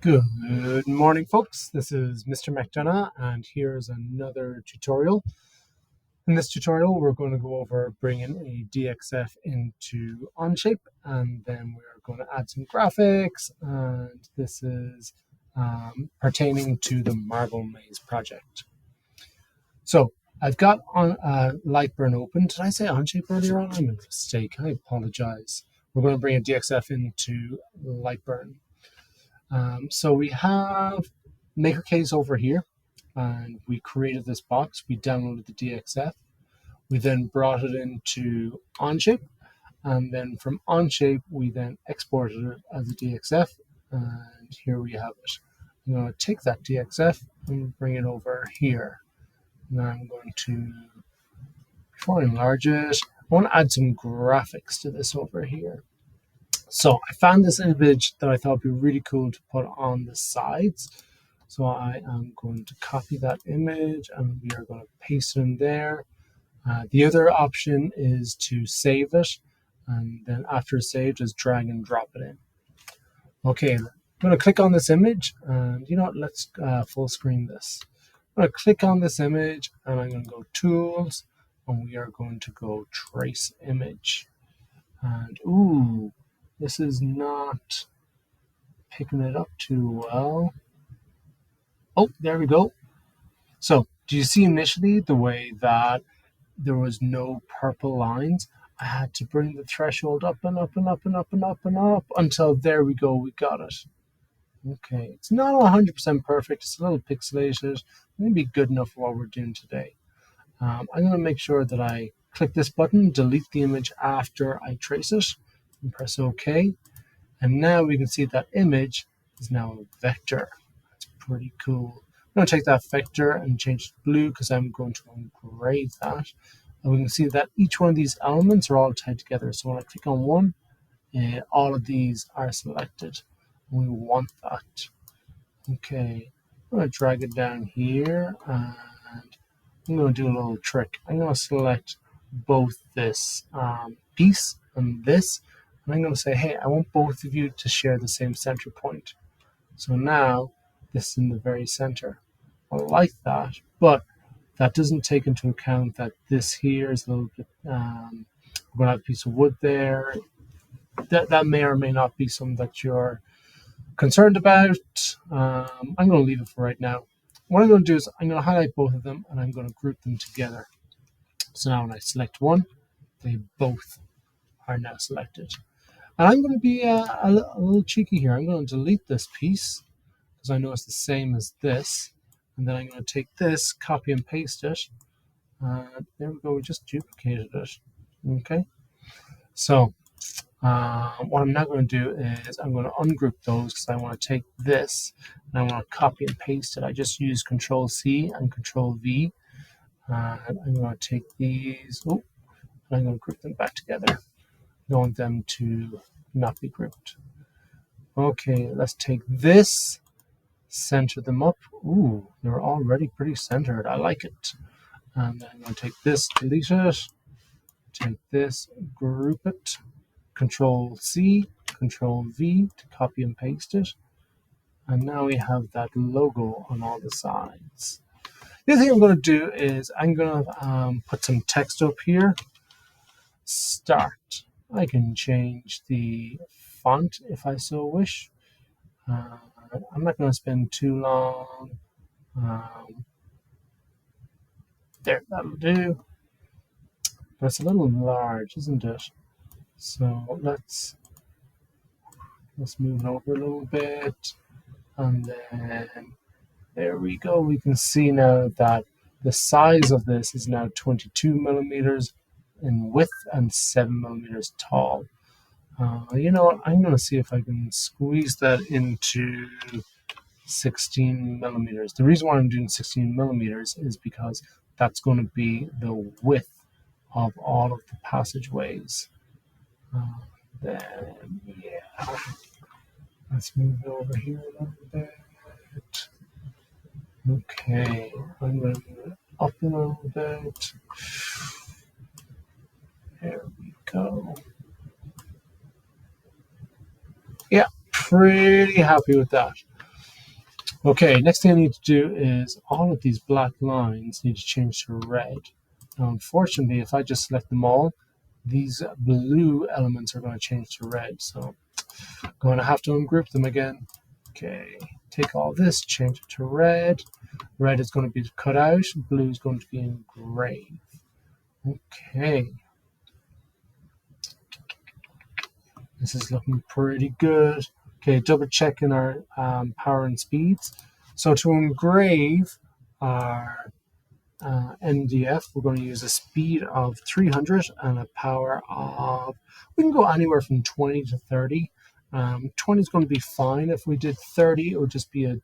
Good morning, folks. This is Mr. McDonough, and here's another tutorial. In this tutorial, we're going to go over bringing a DXF into Onshape, and then we're going to add some graphics, and this is pertaining to the Marble Maze project. So I've got on Lightburn open. Did I say Onshape earlier on? I made a mistake. I apologize. We're going to bring a DXF into Lightburn. So we have MakerCase over here, and we created this box. We downloaded the DXF. We then brought it into Onshape, and then from Onshape, we then exported it as a DXF, and here we have it. I'm going to take that DXF and bring it over here. Now I'm going to, before I enlarge it, I want to add some graphics to this over here. So I found this image that I thought would be really cool to put on the sides. So I am going to copy that image and we are going to paste it in there. The other option is to save it, and then after it's saved, just drag and drop it in. Okay, I'm going to click on this image, and you know what, let's full screen this. I'm going to click on this image and I'm going to go Tools, and we are going to go Trace Image. And ooh, this is not picking it up too well. Oh, there we go. So do you see initially the way that there was no purple lines? I had to bring the threshold up and up and up and up and up and up until there we go, we got it. Okay, it's not 100% perfect, it's a little pixelated, maybe good enough for what we're doing today. I'm going to make sure that I click this button, delete the image after I trace it, and press OK. And now we can see that image is now a vector. That's pretty cool. I'm going to take that vector and change it to blue because I'm going to engrave that. And we can see that each one of these elements are all tied together. So when I click on one, all of these are selected. We want that. Okay, I'm going to drag it down here and I'm going to do a little trick. I'm going to select both this piece and this. And I'm going to say, hey, I want both of you to share the same center point. So now this is in the very center. I like that, but that doesn't take into account that this here is a little bit, we're going to have a piece of wood there. That may or may not be something that you're concerned about. I'm going to leave it for right now. What I'm going to do is I'm going to highlight both of them and I'm going to group them together. So now when I select one, they both are now selected. And I'm going to be a little cheeky here. I'm going to delete this piece because I know it's the same as this. And then I'm going to take this, copy and paste it. There we go, we just duplicated it. Okay. So what I'm now going to do is I'm going to ungroup those because I want to take this and I want to copy and paste it. I just use Control C and Control V. And I'm going to take these, and I'm going to group them back together. I want them to not be grouped. Okay, let's take this, center them up. Ooh, they're already pretty centered. I like it. And then I'm going to take this, delete it, take this, group it, Control C, Control V to copy and paste it. And now we have that logo on all the sides. The other thing I'm going to do is I'm going to put some text up here. Start. I can change the font if I so wish. I'm not going to spend too long. There, that'll do. But it's a little large, isn't it? So let's move it over a little bit. And then there we go. We can see now that the size of this is now 22 millimeters in width and 7 millimeters tall. You know what? I'm going to see if I can squeeze that into 16 millimeters. The reason why I'm doing 16 millimeters is because that's going to be the width of all of the passageways. Then, yeah, let's move it over here a little bit. Okay, I'm going to move it up a little bit. There we go. Yeah, pretty happy with that. Okay, next thing I need to do is all of these black lines need to change to red. Now, unfortunately, if I just select them all, these blue elements are going to change to red. So I'm going to have to ungroup them again. Okay, take all this, change it to red. Red is going to be cut out, blue is going to be engraved. Okay, this is looking pretty good. Okay, double checking our power and speeds. So to engrave our MDF, we're going to use a speed of 300 and a power of, we can go anywhere from 20 to 30. 20 is going to be fine. If we did 30, it would just be a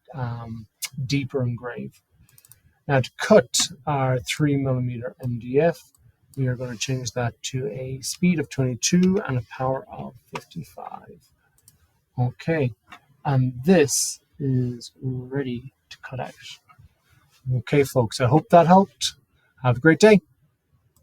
deeper engrave. Now to cut our 3mm MDF, we are going to change that to a speed of 22 and a power of 55. Okay, and this is ready to cut out. Okay, folks, I hope that helped. Have a great day.